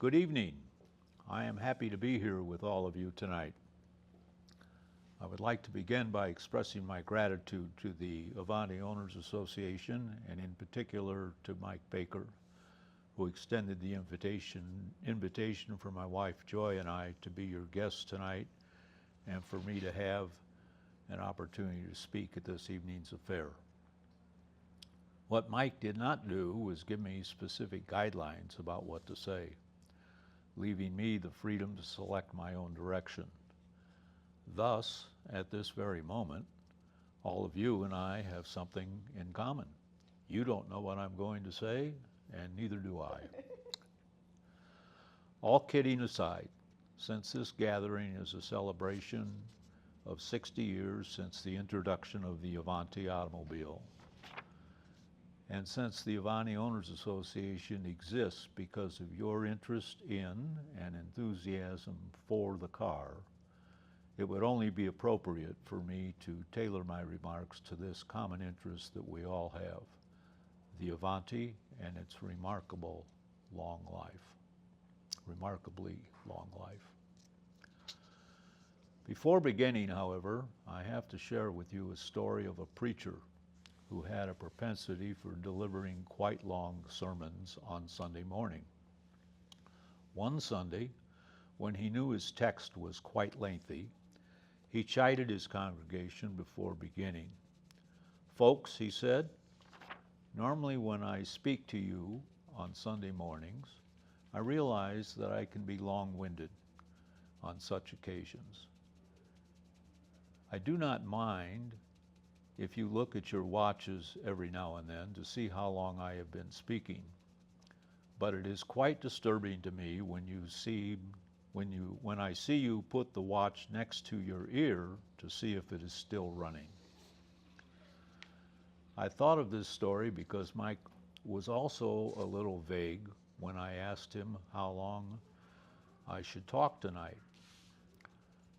Good evening. I am happy to be here with all of you tonight. I would like to begin by expressing my gratitude to the Avanti Owners Association and in particular to Mike Baker, who extended the invitation for my wife Joy and I to be your guests tonight and for me to have an opportunity to speak at this evening's affair. What Mike did not do was give me specific guidelines about what to say, leaving me the freedom to select my own direction. Thus, at this very moment, all of you and I have something in common. You don't know what I'm going to say, and neither do I. All kidding aside, since this gathering is a celebration of 60 years since the introduction of the Avanti automobile, and since the Avanti Owners Association exists because of your interest in and enthusiasm for the car, it would only be appropriate for me to tailor my remarks to this common interest that we all have, the Avanti and its remarkably long life. Before beginning, however, I have to share with you a story of a preacher who had a propensity for delivering quite long sermons on Sunday morning. One Sunday, when he knew his text was quite lengthy, he chided his congregation before beginning. "Folks," he said, "normally when I speak to you on Sunday mornings, I realize that I can be long-winded on such occasions. I do not mind if you look at your watches every now and then to see how long I have been speaking, but it is quite disturbing to me when I see you put the watch next to your ear to see if it is still running." I thought of this story because Mike was also a little vague when I asked him how long I should talk tonight.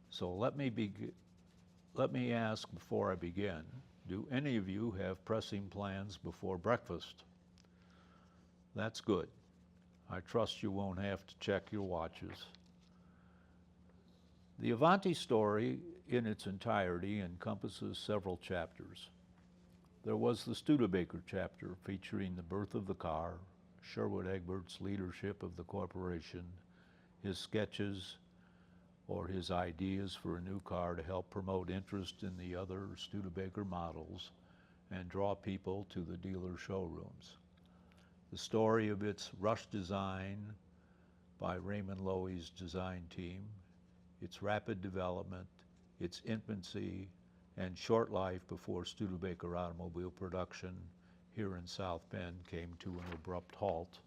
So let me ask before I begin, do any of you have pressing plans before breakfast? That's good. I trust you won't have to check your watches. The Avanti story in its entirety encompasses several chapters. There was the Studebaker chapter featuring the birth of the car, Sherwood Egbert's leadership of the corporation, his sketches or his ideas for a new car to help promote interest in the other Studebaker models and draw people to the dealer showrooms. The story of its rush design by Raymond Loewy's design team, its rapid development, its infancy, and short life before Studebaker automobile production here in South Bend came to an abrupt halt,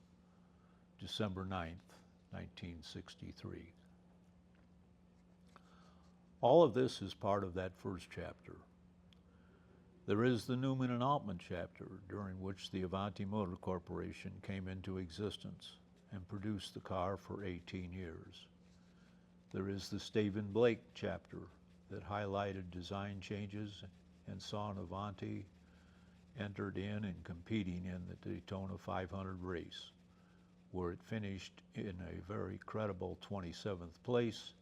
December 9th, 1963. All of this is part of that first chapter. There is the Newman and Altman chapter, during which the Avanti Motor Corporation came into existence and produced the car for 18 years. There is the Stephen Blake chapter that highlighted design changes and saw an Avanti entered in and competing in the Daytona 500 race, where it finished in a very credible 27th place,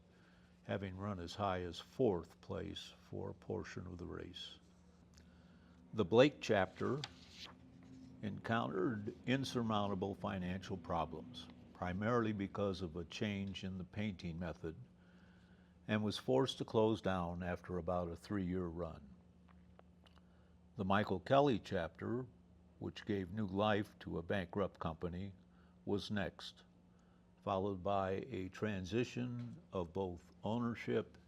having run as high as 4th place for a portion of the race. The Blake chapter encountered insurmountable financial problems, primarily because of a change in the painting method, and was forced to close down after about a 3-year run. The Michael Kelly chapter, which gave new life to a bankrupt company, was next, followed by a transition of both ownership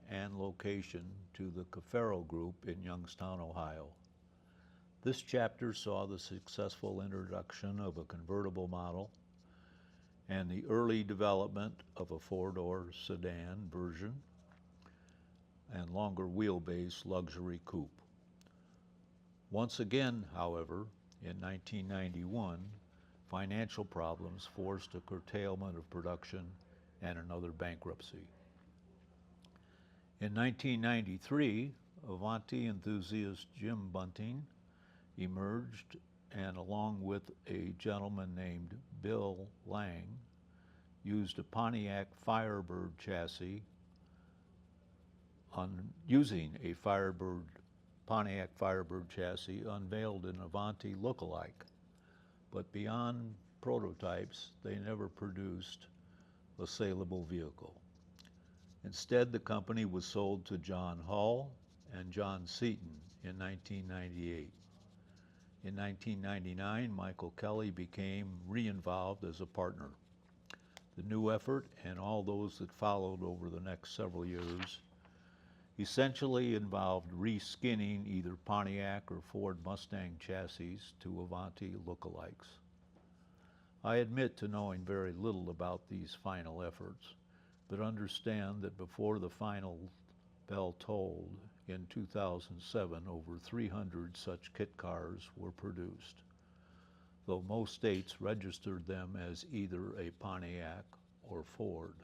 and location to the Cafaro Group in Youngstown, Ohio. This chapter saw the successful introduction of a convertible model and the early development of a 4-door sedan version and longer wheelbase luxury coupe. Once again, however, in 1991, financial problems forced a curtailment of production and another bankruptcy. In 1993, Avanti enthusiast Jim Bunting emerged and along with a gentleman named Bill Lang used a Pontiac Firebird chassis using a Pontiac Firebird chassis unveiled an Avanti look-alike. But beyond prototypes, they never produced a saleable vehicle. Instead, the company was sold to John Hull and John Seaton in 1998. In 1999, Michael Kelly became re-involved as a partner. The new effort, and all those that followed over the next several years, essentially involved reskinning either Pontiac or Ford Mustang chassis to Avanti lookalikes. I admit to knowing very little about these final efforts, but understand that before the final bell tolled in 2007, over 300 such kit cars were produced, though most states registered them as either a Pontiac or Ford,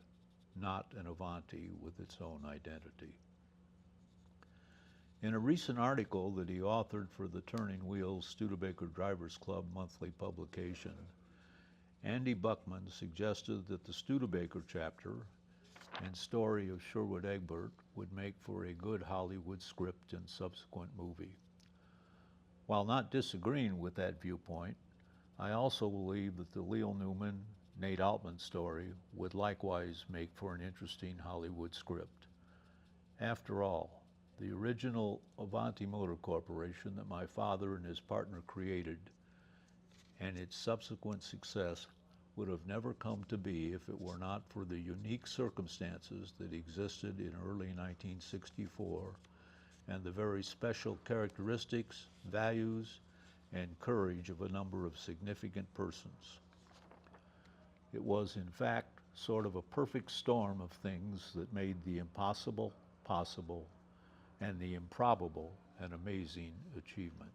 not an Avanti with its own identity. In a recent article that he authored for the Turning Wheels Studebaker Drivers Club monthly publication, Andy Buckman suggested that the Studebaker chapter and story of Sherwood Egbert would make for a good Hollywood script and subsequent movie. While not disagreeing with that viewpoint, I also believe that the Leo Newman, Nate Altman story would likewise make for an interesting Hollywood script. After all, the original Avanti Motor Corporation that my father and his partner created and its subsequent success would have never come to be if it were not for the unique circumstances that existed in early 1964 and the very special characteristics, values, and courage of a number of significant persons. It was, in fact, sort of a perfect storm of things that made the impossible possible and the improbable an amazing achievement.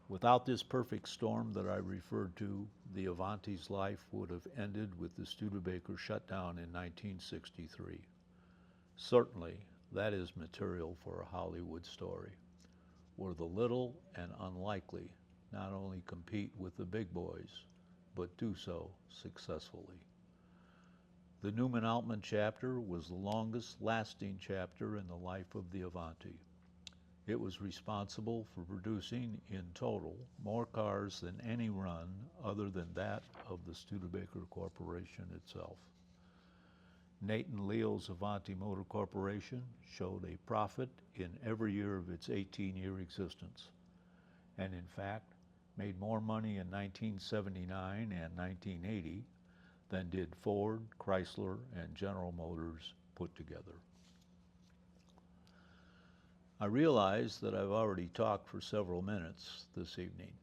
Without this perfect storm that I referred to, the Avanti's life would have ended with the Studebaker shutdown in 1963. Certainly, that is material for a Hollywood story, where the little and unlikely not only compete with the big boys, but do so successfully. The Newman-Altman chapter was the longest lasting chapter in the life of the Avanti. It was responsible for producing, in total, more cars than any run other than that of the Studebaker Corporation itself. Nate and Leo's Avanti Motor Corporation showed a profit in every year of its 18-year existence, and in fact, made more money in 1979 and 1980 than did Ford, Chrysler, and General Motors put together. I realize that I've already talked for several minutes this evening,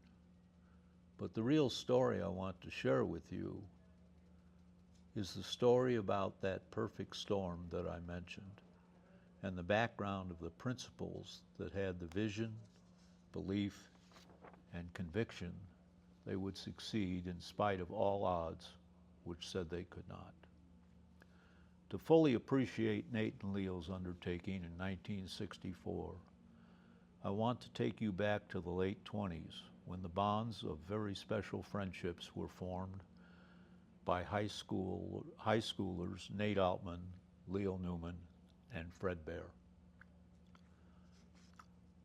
but the real story I want to share with you is the story about that perfect storm that I mentioned and the background of the principles that had the vision, belief, and conviction they would succeed in spite of all odds which said they could not. To fully appreciate Nate and Leo's undertaking in 1964, I want to take you back to the late 20s when the bonds of very special friendships were formed by high schoolers Nate Altman, Leo Newman, and Fred Bear.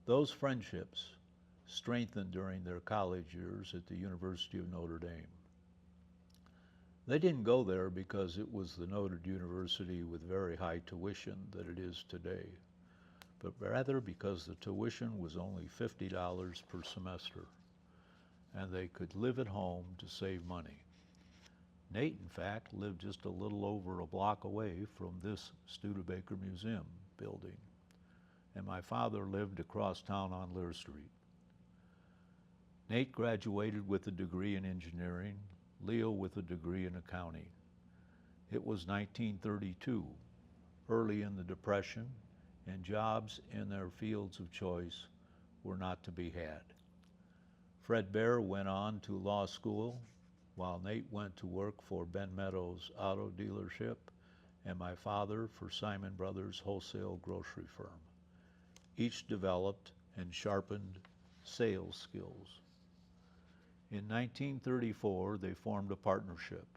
Those friendships strengthened during their college years at the University of Notre Dame. They didn't go there because it was the noted university with very high tuition that it is today, but rather because the tuition was only $50 per semester, and they could live at home to save money. Nate, in fact, lived just a little over a block away from this Studebaker Museum building, and my father lived across town on Lear Street. Nate graduated with a degree in engineering, Leo with a degree in accounting. It was 1932, early in the Depression, and jobs in their fields of choice were not to be had. Fred Bear went on to law school, while Nate went to work for Ben Meadows Auto Dealership, and my father for Simon Brothers Wholesale Grocery Firm. Each developed and sharpened sales skills. In 1934, they formed a partnership,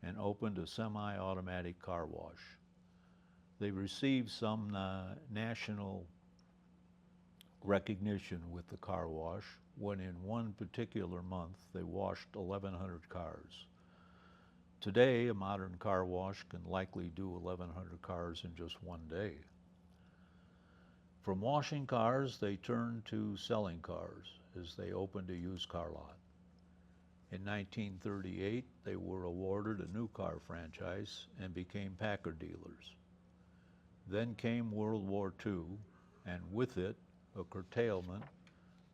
and opened a semi-automatic car wash. They received some national recognition with the car wash when in one particular month they washed 1,100 cars. Today, a modern car wash can likely do 1,100 cars in just one day. From washing cars, they turned to selling cars as they opened a used car lot. In 1938, they were awarded a new car franchise and became Packard dealers. Then came World War II, and with it, a curtailment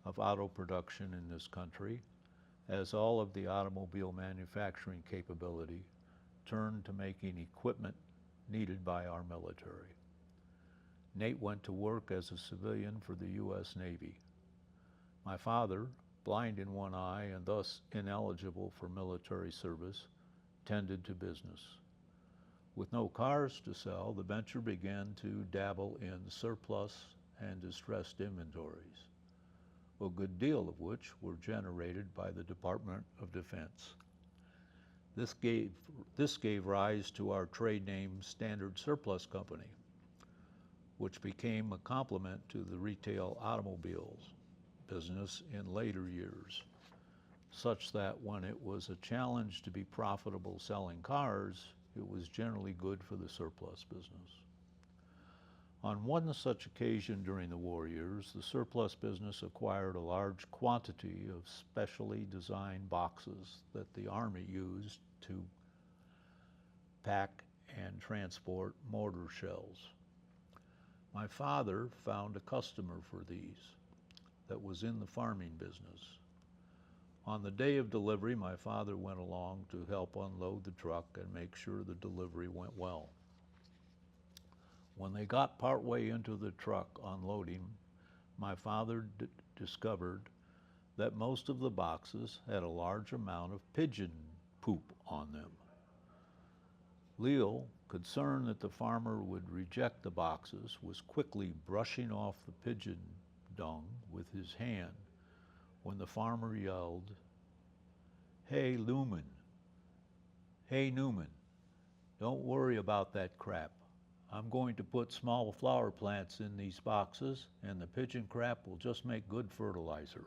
of auto production in this country, as all of the automobile manufacturing capability turned to making equipment needed by our military. Nate went to work as a civilian for the U.S. Navy. My father, blind in one eye and thus ineligible for military service, tended to business. With no cars to sell, the venture began to dabble in surplus and distressed inventories, a good deal of which were generated by the Department of Defense. This gave rise to our trade name Standard Surplus Company, which became a complement to the retail automobiles business in later years, such that when it was a challenge to be profitable selling cars, it was generally good for the surplus business. On one such occasion during the war years, the surplus business acquired a large quantity of specially designed boxes that the Army used to pack and transport mortar shells. My father found a customer for these that was in the farming business. On the day of delivery, my father went along to help unload the truck and make sure the delivery went well. When they got partway into the truck unloading, my father discovered that most of the boxes had a large amount of pigeon poop on them. Leo, concerned that the farmer would reject the boxes, was quickly brushing off the pigeon dung with his hand when the farmer yelled, "Hey, Newman, don't worry about that crap. I'm going to put small flower plants in these boxes, and the pigeon crap will just make good fertilizer."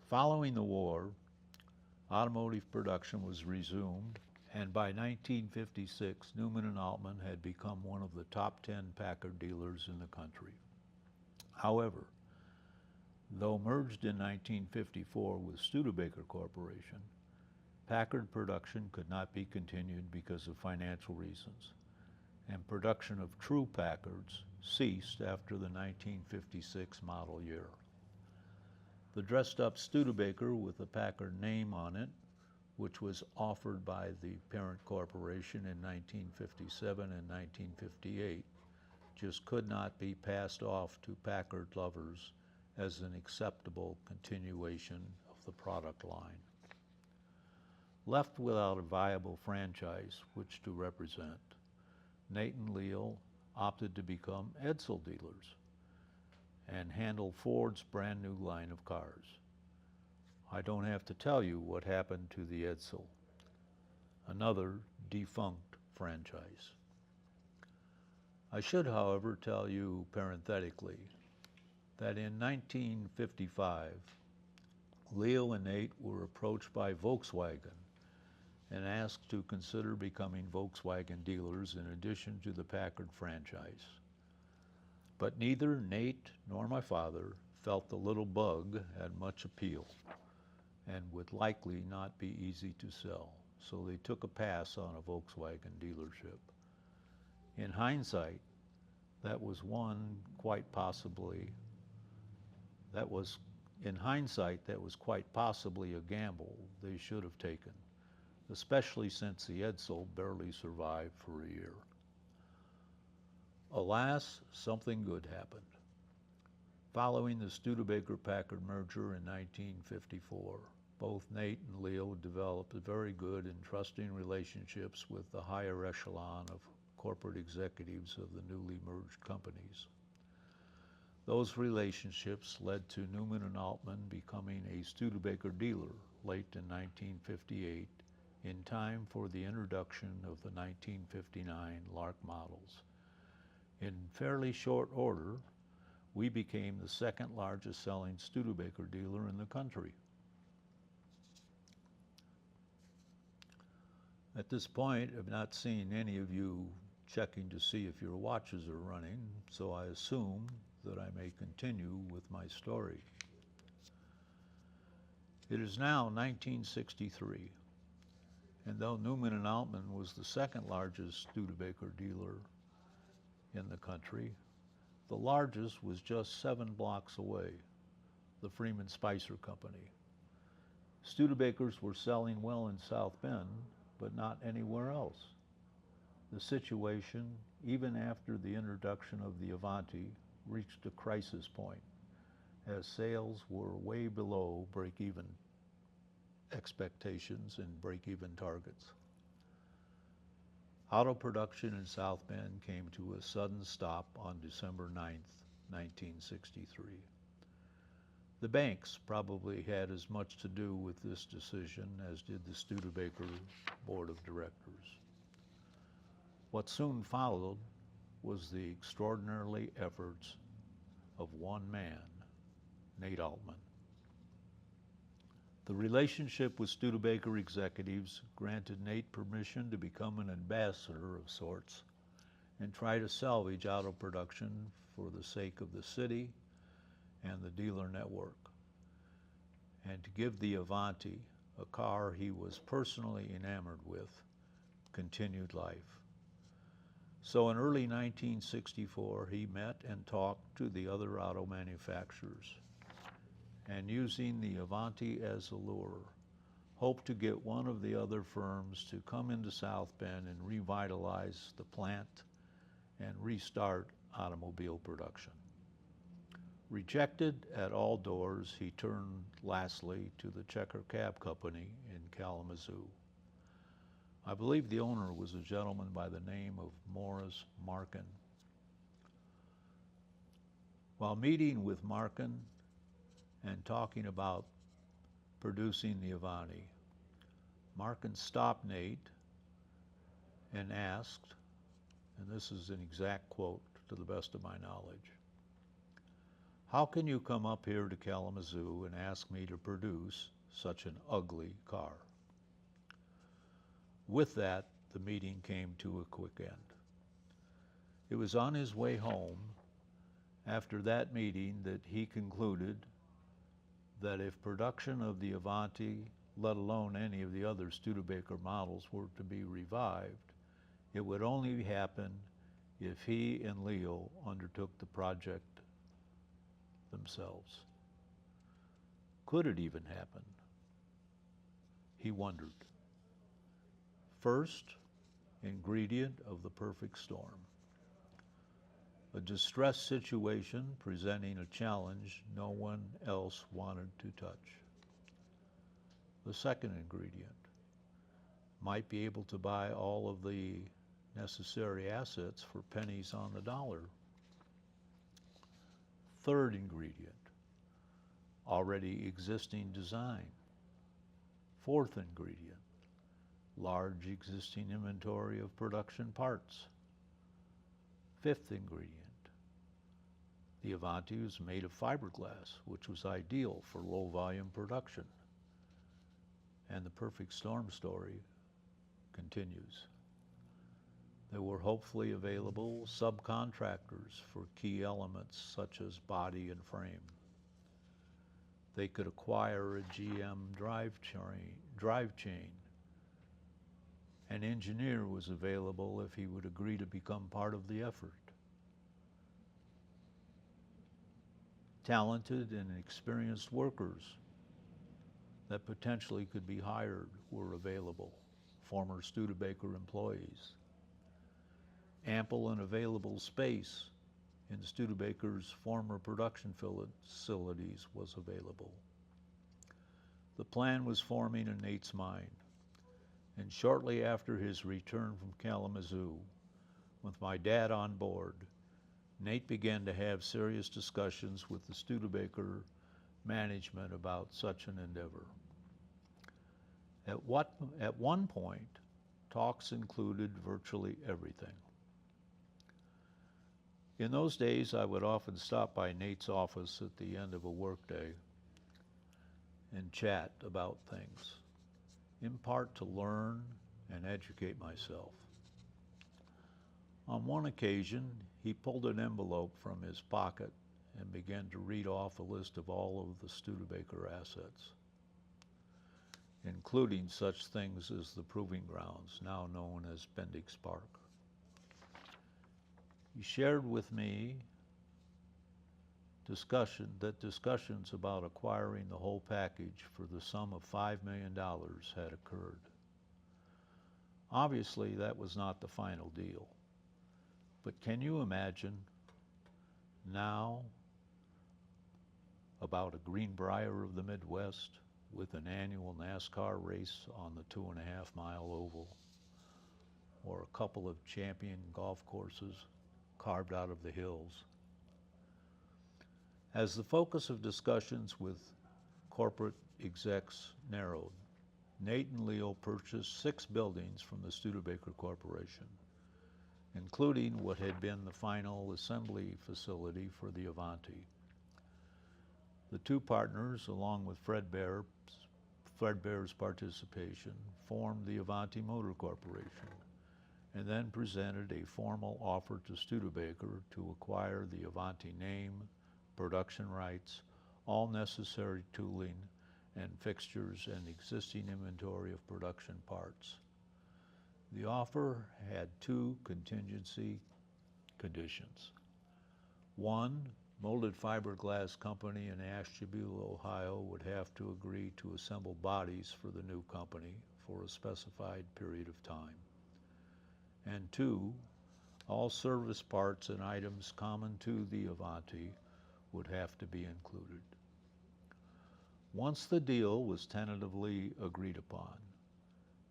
Following the war, automotive production was resumed, and by 1956, Newman and Altman had become one of the top 10 Packard dealers in the country. However, though merged in 1954 with Studebaker Corporation, Packard production could not be continued because of financial reasons, and production of true Packards ceased after the 1956 model year. The dressed-up Studebaker with a Packard name on it, which was offered by the parent corporation in 1957 and 1958, just could not be passed off to Packard lovers as an acceptable continuation of the product line. Left without a viable franchise which to represent, Nate and Leo opted to become Edsel dealers and handle Ford's brand new line of cars. I don't have to tell you what happened to the Edsel, another defunct franchise. I should, however, tell you parenthetically that in 1955, Leo and Nate were approached by Volkswagen and asked to consider becoming Volkswagen dealers in addition to the Packard franchise. But neither Nate nor my father felt the little bug had much appeal and would likely not be easy to sell, so they took a pass on a Volkswagen dealership. In hindsight, that was quite possibly a gamble they should have taken, especially since the Edsel barely survived for a year. Alas, something good happened. Following the Studebaker-Packard merger in 1954, both Nate and Leo developed very good and trusting relationships with the higher echelon of corporate executives of the newly merged companies. Those relationships led to Newman and Altman becoming a Studebaker dealer late in 1958 in time for the introduction of the 1959 Lark models. In fairly short order, we became the second largest selling Studebaker dealer in the country. At this point, I've not seen any of you checking to see if your watches are running, so I assume that I may continue with my story. It is now 1963, and though Newman and Altman was the second largest Studebaker dealer in the country, the largest was just 7 blocks away, the Freeman Spicer Company. Studebakers were selling well in South Bend, but not anywhere else. The situation, even after the introduction of the Avanti, reached a crisis point, as sales were way below break-even expectations and break-even targets. Auto production in South Bend came to a sudden stop on December 9th, 1963. The banks probably had as much to do with this decision as did the Studebaker board of directors. What soon followed was the extraordinary efforts of one man, Nate Altman. The relationship with Studebaker executives granted Nate permission to become an ambassador of sorts and try to salvage auto production for the sake of the city and the dealer network, and to give the Avanti, a car he was personally enamored with, continued life. So in early 1964, he met and talked to the other auto manufacturers, and using the Avanti as a lure, hoped to get one of the other firms to come into South Bend and revitalize the plant and restart automobile production. Rejected at all doors, he turned lastly to the Checker Cab Company in Kalamazoo. I believe the owner was a gentleman by the name of Morris Markin. While meeting with Markin and talking about producing the Avanti, Markin stopped Nate and asked, and this is an exact quote to the best of my knowledge, "How can you come up here to Kalamazoo and ask me to produce such an ugly car?" With that, the meeting came to a quick end. It was on his way home after that meeting that he concluded that if production of the Avanti, let alone any of the other Studebaker models, were to be revived, it would only happen if he and Leo undertook the project themselves. Could it even happen? He wondered. First ingredient of the perfect storm. A distressed situation presenting a challenge no one else wanted to touch. The second ingredient. Might be able to buy all of the necessary assets for pennies on the dollar. Third ingredient. Already existing design. Fourth ingredient. Large existing inventory of production parts. Fifth ingredient. The Avanti was made of fiberglass, which was ideal for low volume production. And the perfect storm story continues. There were hopefully available subcontractors for key elements such as body and frame. They could acquire a GM drive chain. An engineer was available if he would agree to become part of the effort. Talented and experienced workers that potentially could be hired were available, former Studebaker employees. Ample and available space in Studebaker's former production facilities was available. The plan was forming in Nate's mind, and shortly after his return from Kalamazoo, with my dad on board, Nate began to have serious discussions with the Studebaker management about such an endeavor. At one point, talks included virtually everything. In those days, I would often stop by Nate's office at the end of a workday and chat about things, in part to learn and educate myself. On one occasion, he pulled an envelope from his pocket and began to read off a list of all of the Studebaker assets, including such things as the proving grounds, now known as Bendix Park. He shared with me discussions about acquiring the whole package for the sum of $5 million had occurred. Obviously, that was not the final deal. But can you imagine now about a Greenbrier of the Midwest with an annual NASCAR race on the 2.5-mile oval, or a couple of champion golf courses carved out of the hills? As the focus of discussions with corporate execs narrowed, Nate and Leo purchased 6 buildings from the Studebaker Corporation, including what had been the final assembly facility for the Avanti. The two partners, along with Fred Bear's participation, formed the Avanti Motor Corporation, and then presented a formal offer to Studebaker to acquire the Avanti name, production rights, all necessary tooling and fixtures, and existing inventory of production parts. The offer had 2 contingency conditions. 1, Molded Fiberglass Company in Ashtabula, Ohio would have to agree to assemble bodies for the new company for a specified period of time. And 2, all service parts and items common to the Avanti would have to be included. Once the deal was tentatively agreed upon,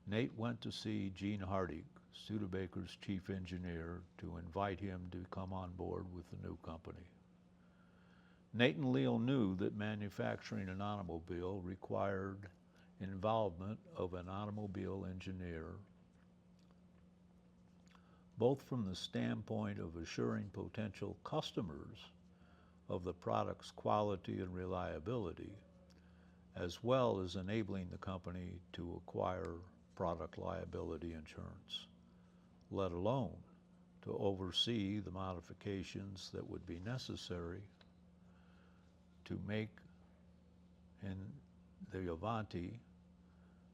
Nate went to see Gene Hardig, Studebaker's chief engineer, to invite him to come on board with the new company. Nate and Leo knew that manufacturing an automobile required involvement of an automobile engineer, both from the standpoint of assuring potential customers of the product's quality and reliability, as well as enabling the company to acquire product liability insurance, let alone to oversee the modifications that would be necessary to make in the Avanti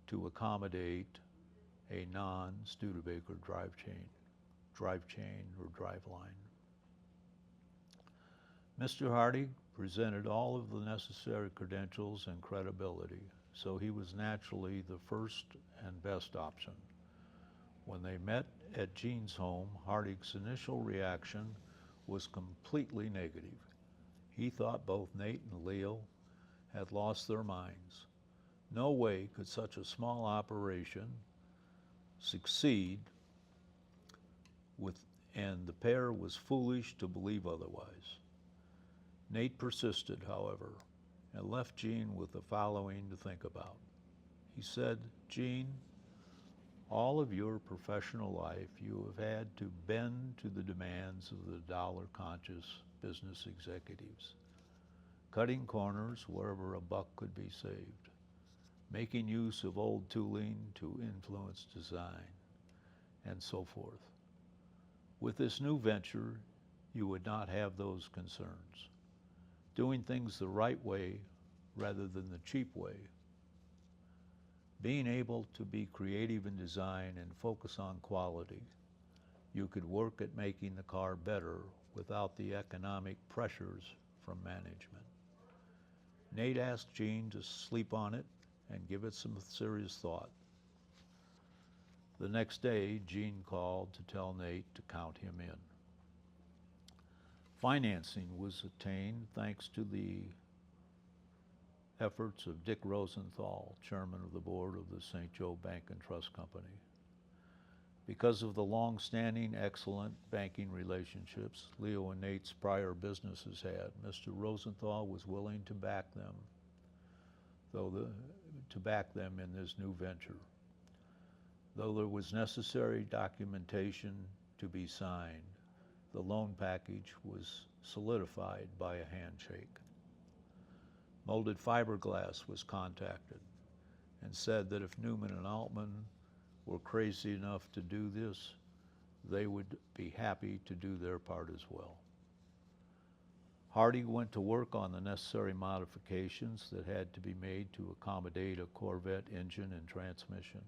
to accommodate a non-Studebaker drivetrain or driveline. Mr. Hardig presented all of the necessary credentials and credibility, so he was naturally the first and best option. When they met at Gene's home, Hardig's initial reaction was completely negative. He thought both Nate and Leo had lost their minds. No way could such a small operation succeed and the pair was foolish to believe otherwise. Nate persisted, however, and left Gene with the following to think about. He said, "Gene, all of your professional life you have had to bend to the demands of the dollar-conscious business executives, cutting corners wherever a buck could be saved, making use of old tooling to influence design, and so forth. With this new venture, you would not have those concerns. Doing things the right way rather than the cheap way. Being able to be creative in design and focus on quality. You could work at making the car better without the economic pressures from management." Nate asked Gene to sleep on it and give it some serious thought. The next day, Gene called to tell Nate to count him in. Financing was attained thanks to the efforts of Dick Rosenthal, chairman of the board of the St. Joe Bank and Trust Company. Because of the long-standing, excellent banking relationships Leo and Nate's prior businesses had, Mr. Rosenthal was willing to back them, though to back them in this new venture. Though there was necessary documentation to be signed, the loan package was solidified by a handshake. Molded Fiberglass was contacted and said that if Newman and Altman were crazy enough to do this, they would be happy to do their part as well. Hardy went to work on the necessary modifications that had to be made to accommodate a Corvette engine and transmission.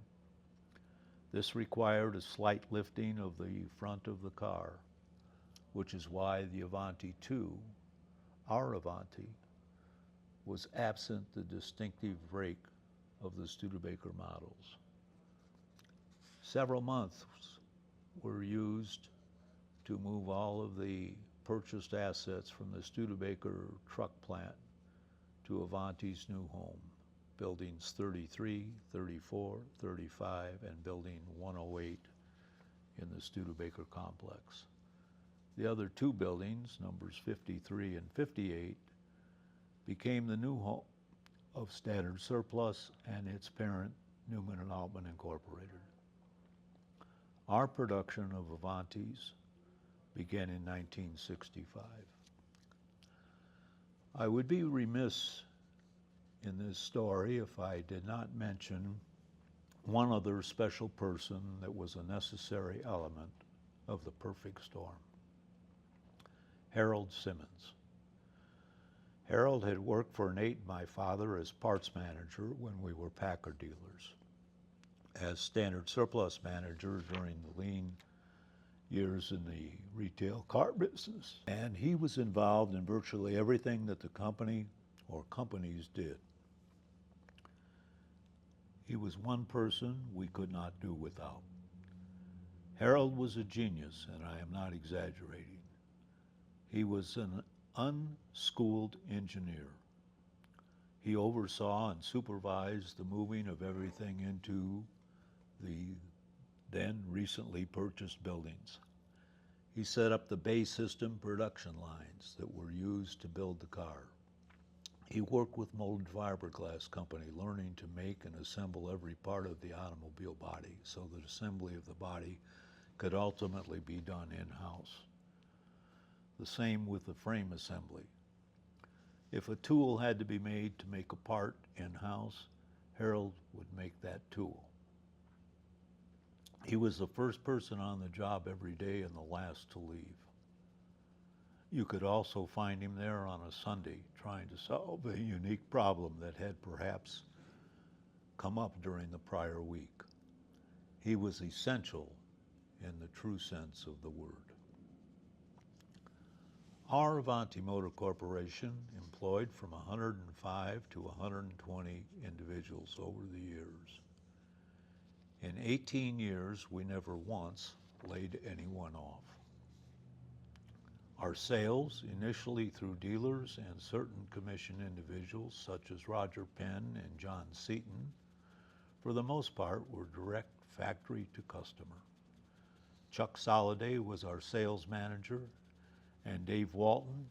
This required a slight lifting of the front of the car, which is why the Avanti II, our Avanti, was absent the distinctive rake of the Studebaker models. Several months were used to move all of the purchased assets from the Studebaker truck plant to Avanti's new home, buildings 33, 34, 35, and building 108 in the Studebaker complex. The other two buildings, numbers 53 and 58, became the new home of Standard Surplus and its parent, Newman and Altman Incorporated. Our production of Avantis began in 1965. I would be remiss in this story if I did not mention one other special person that was a necessary element of the perfect storm. Harold Simmons. Harold had worked for Nate and my father as parts manager when we were Packard dealers, as Standard Surplus manager during the lean years in the retail car business. And he was involved in virtually everything that the company or companies did. He was one person we could not do without. Harold was a genius, and I am not exaggerating. He was an unschooled engineer. He oversaw and supervised the moving of everything into the then recently purchased buildings. He set up the Bay System production lines that were used to build the car. He worked with Molded Fiberglass Company, learning to make and assemble every part of the automobile body so that assembly of the body could ultimately be done in-house. The same with the frame assembly. If a tool had to be made to make a part in-house, Harold would make that tool. He was the first person on the job every day and the last to leave. You could also find him there on a Sunday trying to solve a unique problem that had perhaps come up during the prior week. He was essential in the true sense of the word. Our Avanti Motor Corporation employed from 105 to 120 individuals over the years. In 18 years, we never once laid anyone off. Our sales, initially through dealers and certain commissioned individuals such as Roger Penn and John Seaton, for the most part were direct factory to customer. Chuck Soliday was our sales manager, and Dave Walton,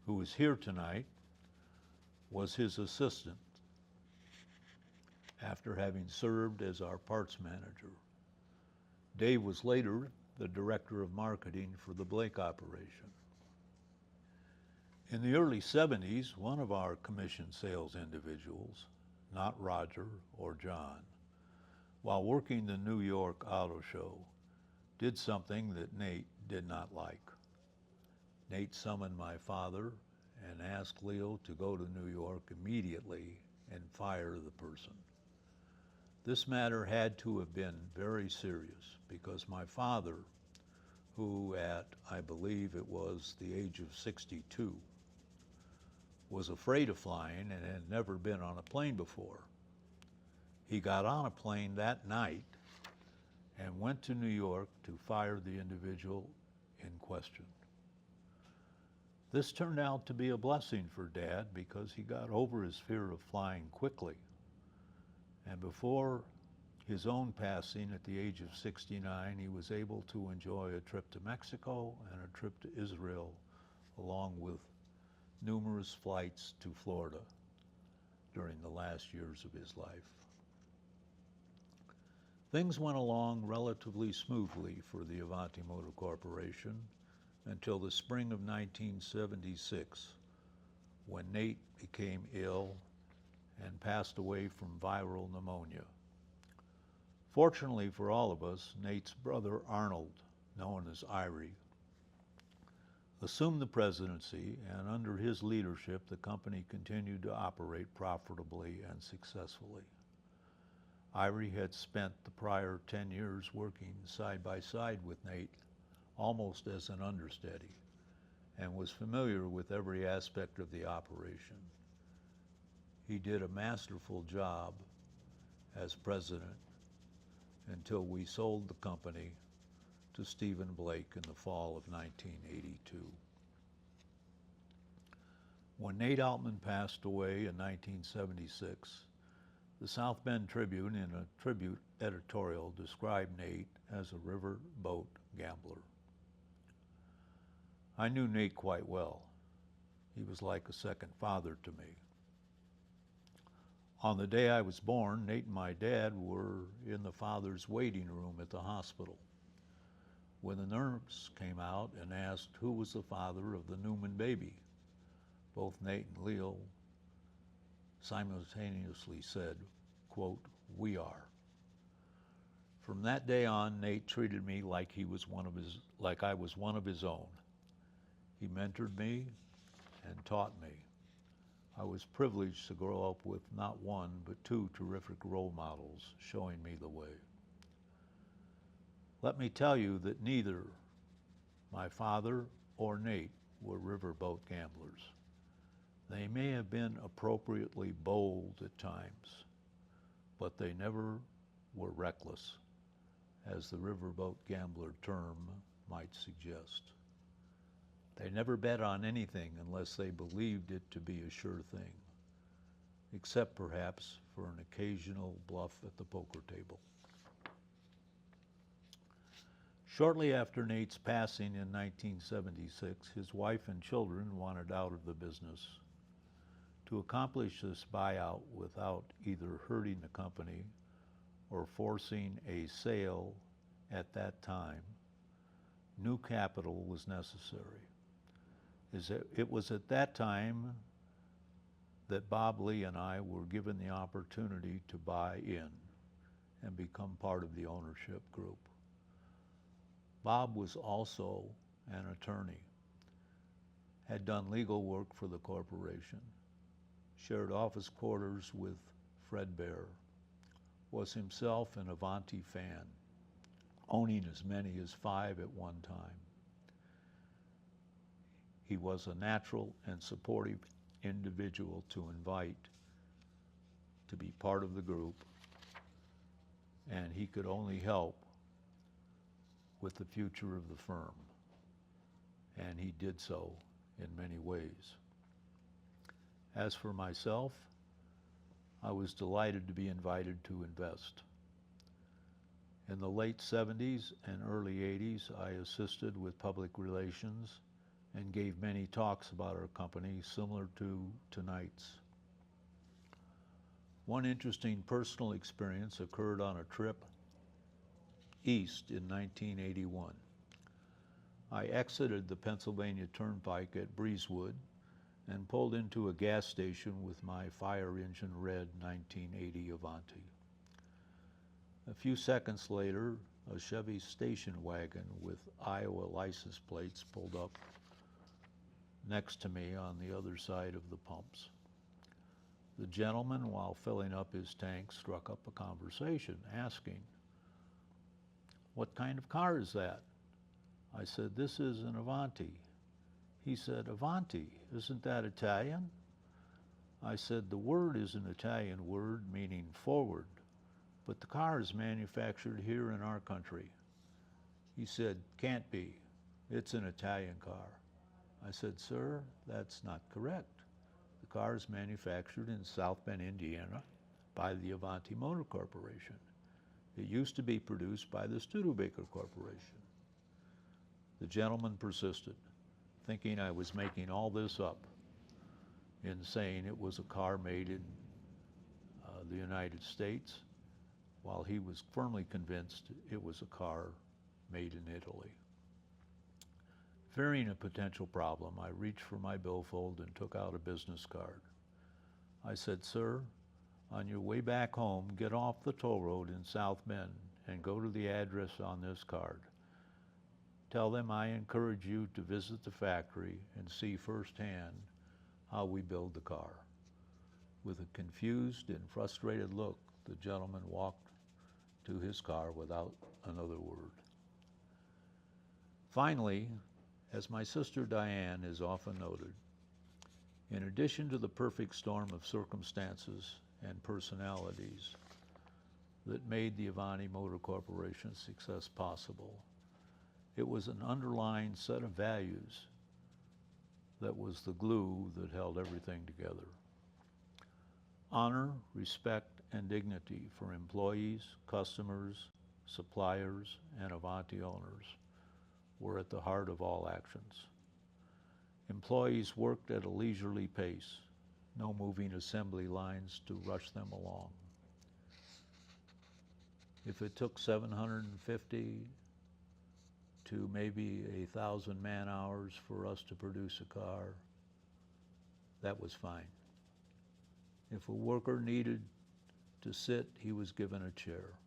who is here tonight, was his assistant after having served as our parts manager. Dave was later the director of marketing for the Blake operation. In the early 70s, one of our commissioned sales individuals, not Roger or John, while working the New York Auto Show, did something that Nate did not like. Nate summoned my father and asked Leo to go to New York immediately and fire the person. This matter had to have been very serious because my father, who at, I believe it was the age of 62, was afraid of flying and had never been on a plane before. He got on a plane that night and went to New York to fire the individual in question. This turned out to be a blessing for Dad because he got over his fear of flying quickly. And before his own passing at the age of 69, he was able to enjoy a trip to Mexico and a trip to Israel, along with numerous flights to Florida. during the last years of his life. Things went along relatively smoothly for the Avanti Motor Corporation until the spring of 1976, when Nate became ill and passed away from viral pneumonia. Fortunately for all of us, Nate's brother Arnold, known as Irie, assumed the presidency, and under his leadership, the company continued to operate profitably and successfully. Irie had spent the prior 10 years working side by side with Nate, almost as an understudy, and was familiar with every aspect of the operation. He did a masterful job as president until we sold the company to Stephen Blake in the fall of 1982. When Nate Altman passed away in 1976, the South Bend Tribune, in a tribute editorial, described Nate as a riverboat gambler. I knew Nate quite well. He was like a second father to me. On the day I was born, Nate and my dad were in the father's waiting room at the hospital when the nurse came out and asked who was the father of the Newman baby. Both Nate and Leo simultaneously said, quote, "We are." From that day on, Nate treated me like I was one of his own. He mentored me and taught me. I was privileged to grow up with not one, but two terrific role models showing me the way. Let me tell you that neither my father or Nate were riverboat gamblers. They may have been appropriately bold at times, but they never were reckless, as the riverboat gambler term might suggest. They never bet on anything unless they believed it to be a sure thing, except perhaps for an occasional bluff at the poker table. Shortly after Nate's passing in 1976, his wife and children wanted out of the business. To accomplish this buyout without either hurting the company or forcing a sale at that time, new capital was necessary. It was at that time that Bob Lee and I were given the opportunity to buy in and become part of the ownership group. Bob was also an attorney, had done legal work for the corporation, shared office quarters with Fred Bear, was himself an Avanti fan, owning as many as 5 at one time. He was a natural and supportive individual to invite to be part of the group, and he could only help with the future of the firm, and he did so in many ways. As for myself, I was delighted to be invited to invest. In the late 70s and early 80s, I assisted with public relations and gave many talks about our company similar to tonight's. One interesting personal experience occurred on a trip east in 1981. I exited the Pennsylvania Turnpike at Breezewood and pulled into a gas station with my fire engine red 1980 Avanti. A few seconds later, a Chevy station wagon with Iowa license plates pulled up next to me on the other side of the pumps. The gentleman, while filling up his tank, struck up a conversation, asking, "What kind of car is that?" I said, "This is an Avanti." He said, "Avanti, isn't that Italian?" I said, "The word is an Italian word meaning forward, but the car is manufactured here in our country." He said, "Can't be. It's an Italian car." I said, "Sir, that's not correct. The car is manufactured in South Bend, Indiana by the Avanti Motor Corporation. It used to be produced by the Studebaker Corporation." The gentleman persisted, thinking I was making all this up in saying it was a car made in the United States, while he was firmly convinced it was a car made in Italy. Fearing a potential problem, I reached for my billfold and took out a business card. I said, "Sir, on your way back home, get off the toll road in South Bend and go to the address on this card. Tell them I encourage you to visit the factory and see firsthand how we build the car." With a confused and frustrated look, the gentleman walked to his car without another word. Finally, as my sister Diane has often noted, in addition to the perfect storm of circumstances and personalities that made the Avanti Motor Corporation success possible, it was an underlying set of values that was the glue that held everything together. Honor, respect, and dignity for employees, customers, suppliers, and Avanti owners were at the heart of all actions. Employees worked at a leisurely pace, no moving assembly lines to rush them along. If it took 750 to maybe 1,000 man-hours for us to produce a car, that was fine. If a worker needed to sit, he was given a chair.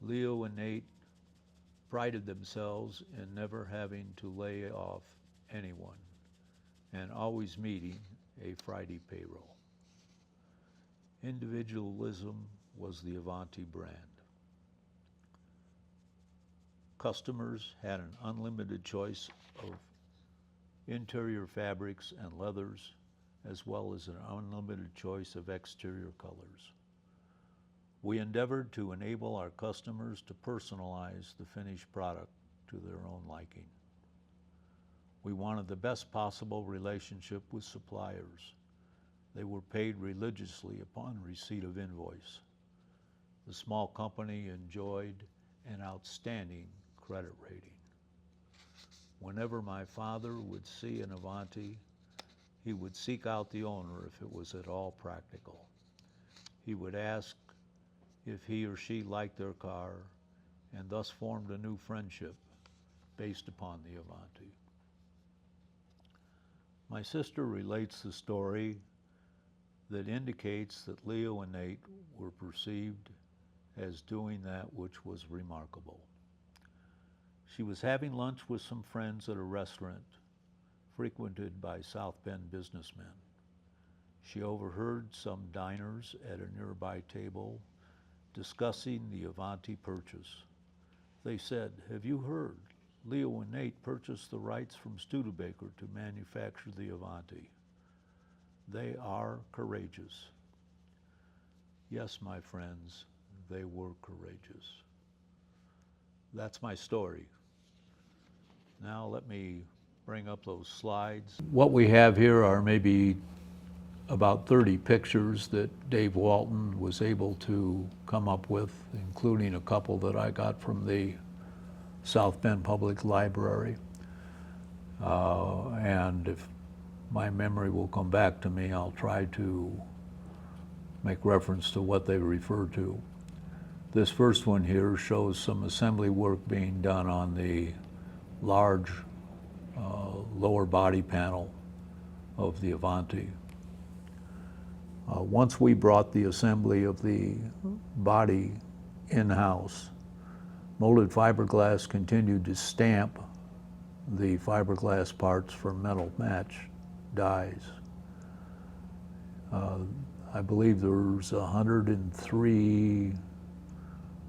Leo and Nate prided themselves in never having to lay off anyone and always meeting a Friday payroll. Individualism was the Avanti brand. Customers had an unlimited choice of interior fabrics and leathers, as well as an unlimited choice of exterior colors. We endeavored to enable our customers to personalize the finished product to their own liking. We wanted the best possible relationship with suppliers. They were paid religiously upon receipt of invoice. The small company enjoyed an outstanding credit rating. Whenever my father would see an Avanti, he would seek out the owner if it was at all practical. He would ask if he or she liked their car, and thus formed a new friendship based upon the Avanti. My sister relates the story that indicates that Leo and Nate were perceived as doing that which was remarkable. She was having lunch with some friends at a restaurant frequented by South Bend businessmen. She overheard some diners at a nearby table discussing the Avanti purchase. They said, "Have you heard? Leo and Nate purchased the rights from Studebaker to manufacture the Avanti. They are courageous." Yes, my friends, they were courageous. That's my story. Now let me bring up those slides. What we have here are maybe about 30 pictures that Dave Walton was able to come up with, including a couple that I got from the South Bend Public Library. And if my memory will come back to me, I'll try to make reference to what they refer to. This first one here shows some assembly work being done on the large lower body panel of the Avanti. Once we brought the assembly of the body in-house, molded fiberglass continued to stamp the fiberglass parts for metal match dies. I believe there's 103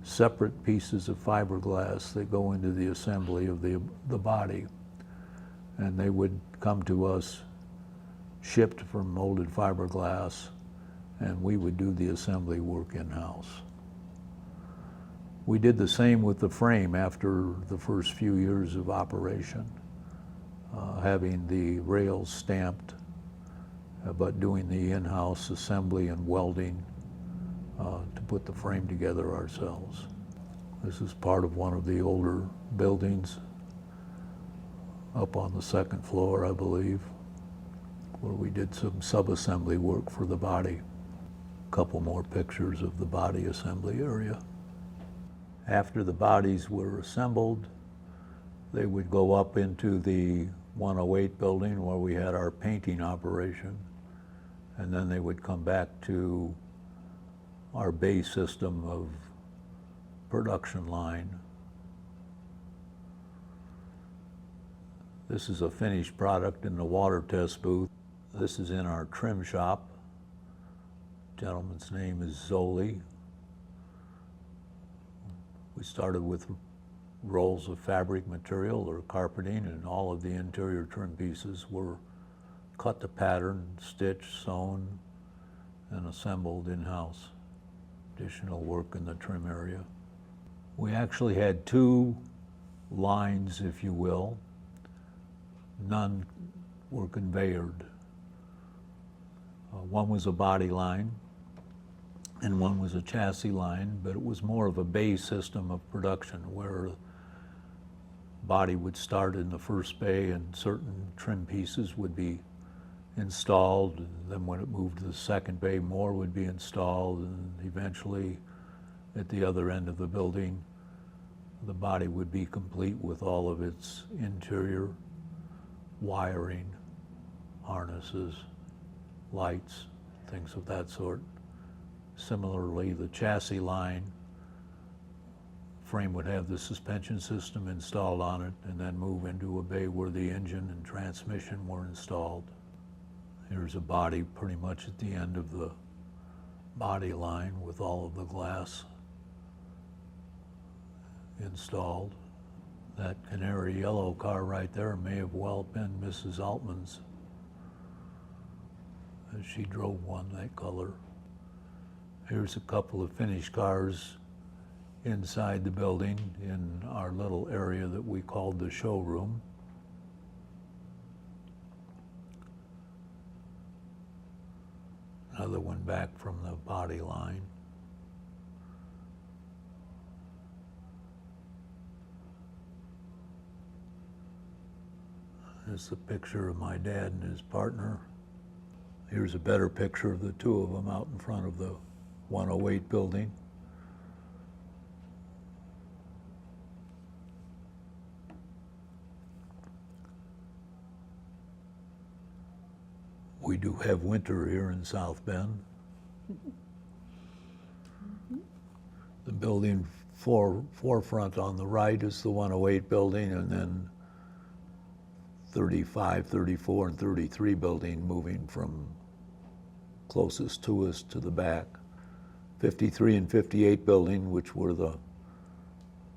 separate pieces of fiberglass that go into the assembly of the body, and they would come to us shipped from molded fiberglass, and we would do the assembly work in-house. We did the same with the frame after the first few years of operation, having the rails stamped, but doing the in-house assembly and welding to put the frame together ourselves. This is part of one of the older buildings up on the second floor, I believe, where we did some sub-assembly work for the body. Couple more pictures of the body assembly area. After the bodies were assembled, they would go up into the 108 building where we had our painting operation, and then they would come back to our bay system of production line. This is a finished product in the water test booth. This is in our trim shop. Gentleman's name is Zoli. We started with rolls of fabric material or carpeting, and all of the interior trim pieces were cut to pattern, stitched, sewn, and assembled in-house. Additional work in the trim area. We actually had two lines, if you will. None were conveyored. One was a body line, and one was a chassis line, but it was more of a bay system of production where body would start in the first bay and certain trim pieces would be installed, and then when it moved to the second bay, more would be installed, and eventually at the other end of the building, the body would be complete with all of its interior wiring, harnesses, lights, things of that sort. Similarly, the chassis line frame would have the suspension system installed on it and then move into a bay where the engine and transmission were installed. Here's a body pretty much at the end of the body line with all of the glass installed. That canary yellow car right there may have well been Mrs. Altman's, as she drove one that color. Here's a couple of finished cars inside the building in our little area that we called the showroom. Another one back from the body line. Here's a picture of my dad and his partner. Here's a better picture of the two of them out in front of the 108 building. We do have winter here in South Bend. The building forefront on the right is the 108 building, and then 35, 34, and 33 building moving from closest to us to the back. 53 and 58 building, which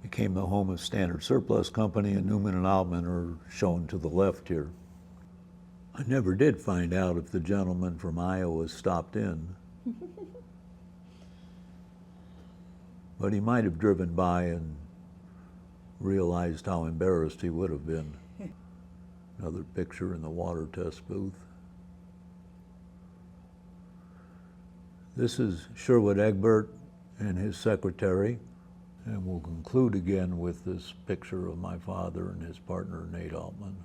became the home of Standard Surplus Company, and Newman and Altman are shown to the left here. I never did find out if the gentleman from Iowa stopped in, but he might have driven by and realized how embarrassed he would have been. Another picture in the water test booth. This is Sherwood Egbert and his secretary, and we'll conclude again with this picture of my father and his partner, Nate Altman.